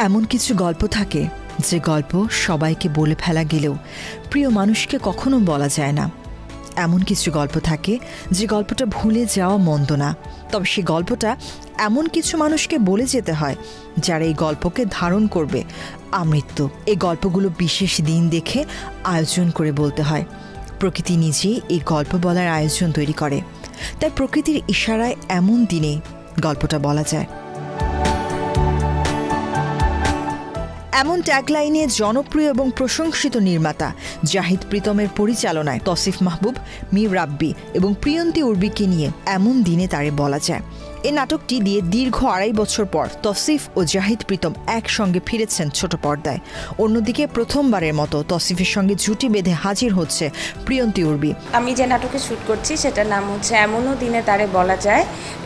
এমন কিছু গল্প থাকে যে গল্প সবাইকে বলে ফেলা গেলেও প্রিয় মানুষকে কখনো বলা যায় না। এমন কিছু গল্প থাকে যে গল্পটা ভুলে যাওয়া মন্দ না, তবে সেই গল্পটা এমন কিছু মানুষকে বলে যেতে হয় যারা এই গল্পকে ধারণ করবে আমৃত্যু। এই গল্পগুলো বিশেষ দিন দেখে আয়োজন করে বলতে হয়। প্রকৃতি নিজেই এই গল্প বলার আয়োজন তৈরি করে, তাই প্রকৃতির ইশারায় এমন দিনে গল্পটা বলা যায়। এমন ট্যাগলাইনে জনপ্রিয় এবং প্রশংসিত নির্মাতা জাহিদ প্রীতমের পরিচালনায় তৌসিফ মাহবুব, মীর রাব্বি এবং প্রিয়ন্তী উর্বিকে নিয়ে এমন দিনে তারে বলা যায়। এই নাটকটি দিয়ে দীর্ঘ ২.৫ বছর পর তৌসিফ ও জাহিদ প্রীতম একসঙ্গে ফিরেছেন ছোট পর্দায়। অন্যদিকে প্রথমবারের মতো তৌসিফের সঙ্গে জুটি বেঁধে হাজির হচ্ছে প্রিয়ন্তী উর্বি। আমি যে নাটকে শ্যুট করছি সেটার নাম হচ্ছে এমনও দিনে তারে বলা যায়।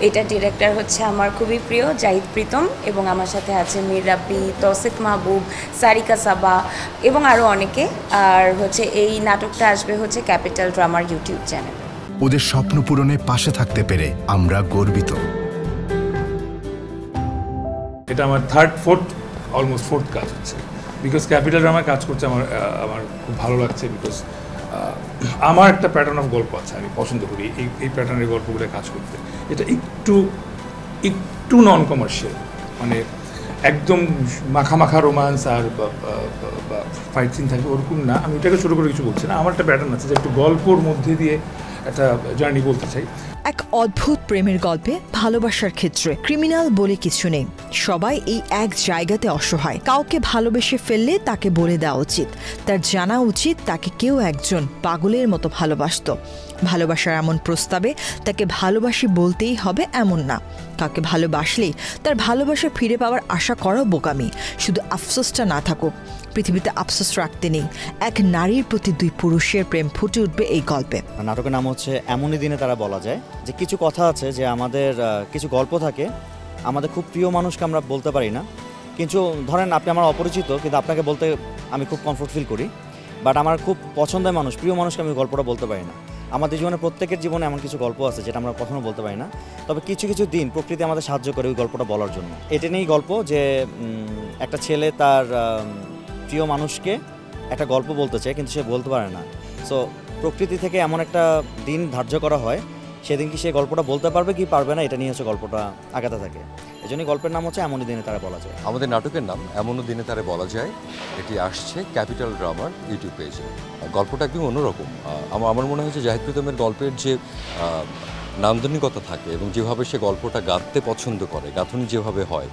এটা ডিরেক্টর হচ্ছে আমার খুবই প্রিয় জাহিদ প্রীতম এবং আমার সাথে আছে মীর রাব্বি, তৌসিফ মাহবুব, সারিকা সাবা এবং আরও অনেকে। আর হচ্ছে এই নাটকটা আসবে হচ্ছে ক্যাপিটাল ড্রামার ইউটিউব চ্যানেল। ওদের স্বপ্ন পূরণে পাশে থাকতে পেরে আমরা গর্বিত। এটা আমার অলমোস্ট ফোর্থ কাজ হচ্ছে, বিকজ ক্যাপিটাল ড্রামায় কাজ করছে আমার খুব ভালো লাগছে। বিকজ আমার একটা প্যাটার্ন অফ গল্প আছে, আমি পছন্দ করি এই প্যাটার্নের গল্পগুলো কাজ করতে। এটা একটু নন কমার্শিয়াল, মানে একদম মাখা রোমান্স আর ফাইট সিন থাকবে ওরকম না। আমি ওটাকে ছোটো করে কিছু বলছি না, আমার একটা প্যাটার্ন আছে যে একটু গল্পর মধ্যে দিয়ে একটা জার্নি বলতে চাই। এক অদ্ভুত প্রেমের গল্পে ভালোবাসার ক্ষেত্রে ক্রিমিনাল বলে কিছু নেই। সবাই এই এক জায়গাতে অসহায়। কাউকে ভালোবেসে ফেললে তাকে বলে দেওয়া উচিত, তার জানা উচিত তাকে কেউ একজন পাগলের মতো ভালোবাসত। ভালোবাসার এমন প্রস্তাবে তাকে ভালোবাসি বলতেই হবে এমন না। কাউকে ভালোবাসলেই তার ভালোবাসা ফিরে পাওয়ার আশা করাও বোকামি। শুধু আফসোসটা না থাকুক, পৃথিবীতে আফসোস রাখতে নেই। এক নারীর প্রতি দুই পুরুষের প্রেম ফুটে উঠবে এই গল্পে। নাটকের নাম হচ্ছে এমনই দিনে তারা বলা যায়। যে কিছু কথা আছে যে আমাদের কিছু গল্প থাকে, আমাদের খুব প্রিয় মানুষকে আমরা বলতে পারি না। কিন্তু ধরেন আপনি আমার অপরিচিত, কিন্তু আপনাকে বলতে আমি খুব কমফোর্ট ফিল করি। বাট আমার খুব পছন্দের মানুষ, প্রিয় মানুষকে আমি গল্পটা বলতে পারি না। আমাদের জীবনে প্রত্যেকের জীবনে এমন কিছু গল্প আছে যেটা আমরা কখনো বলতে পারি না, তবে কিছু কিছু দিন প্রকৃতি আমাদের সাহায্য করে ওই গল্পটা বলার জন্য। এটা নিয়েই গল্প যে একটা ছেলে তার প্রিয় মানুষকে একটা গল্প বলতে চায়, কিন্তু সে বলতে পারে না। সো প্রকৃতি থেকে এমন একটা দিন ধার্য করা হয়, সেদিন কি সে গল্পটা বলতে পারবে কি পারবে না, এটা নিয়ে হচ্ছে গল্পটা আগাতে থাকে। এই জন্যই গল্পের নাম হচ্ছে এমনই দিনে তারা বলা যায়। আমাদের নাটকের নাম এমনও দিনে তারা বলা যায়। এটি আসছে ক্যাপিটাল ড্রামার ইউটিউব পেজে। গল্পটা একদম অন্যরকম। আমার মনে হয় যে জাহিদ প্রীতমের গল্পের যে নান্দনিকতা থাকে এবং যেভাবে সে গল্পটা গাঁথতে পছন্দ করে, গাঁথনি যেভাবে হয়,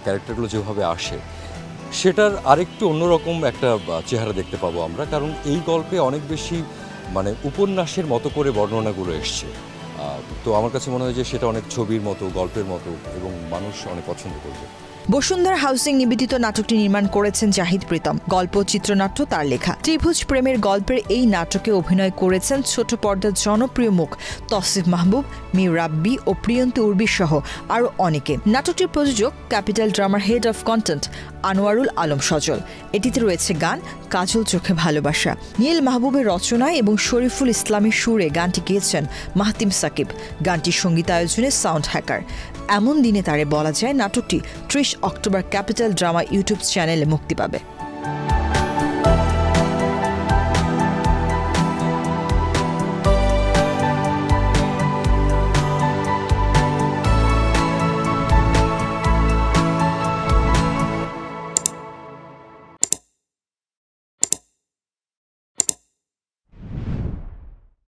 ক্যারেক্টারগুলো যেভাবে আসে, সেটার আরেকটু অন্যরকম একটা চেহারা দেখতে পাবো আমরা। কারণ এই গল্পে অনেক বেশি মানে উপন্যাসের মতো করে বর্ণনাগুলো এসছে। তো আমার কাছে মনে হয় যে সেটা অনেক ছবির মতো, গল্পের মতো এবং মানুষ অনেক পছন্দ করবে। বসুন্ধরা হাউসিং নিবেদিত নাটকটি নির্মাণ করেছেন জাহিদ প্রীতম। গল্প চিত্রনাট্য তার লেখা। ত্রিভুজ প্রেমের গল্পের এই নাটকে অভিনয় করেছেন ছোট পর্দার জনপ্রিয় মুখ তৌসিফ মাহবুব, মীর রাব্বি ও প্রিয়ন্তী উর্বি সহ আরও অনেকে। নাটকটির প্রযোজক ক্যাপিটাল ড্রামার head of content Anwarul Alam Sajal. এটিতে রয়েছে গান কাজল চোখে ভালোবাসা। নীল মাহবুবের রচনায় এবং শরীফুল ইসলামের সুরে গানটি গেয়েছেন মাহতিম সাকিব। গানটির সঙ্গীতায়োজনে সাউন্ড হ্যাকার। এমন দিনে তারে বলা যায় নাটকটি ৩০ অক্টোবর ক্যাপিটাল ড্রামা ইউটিউব চ্যানেলে মুক্তি পাবে।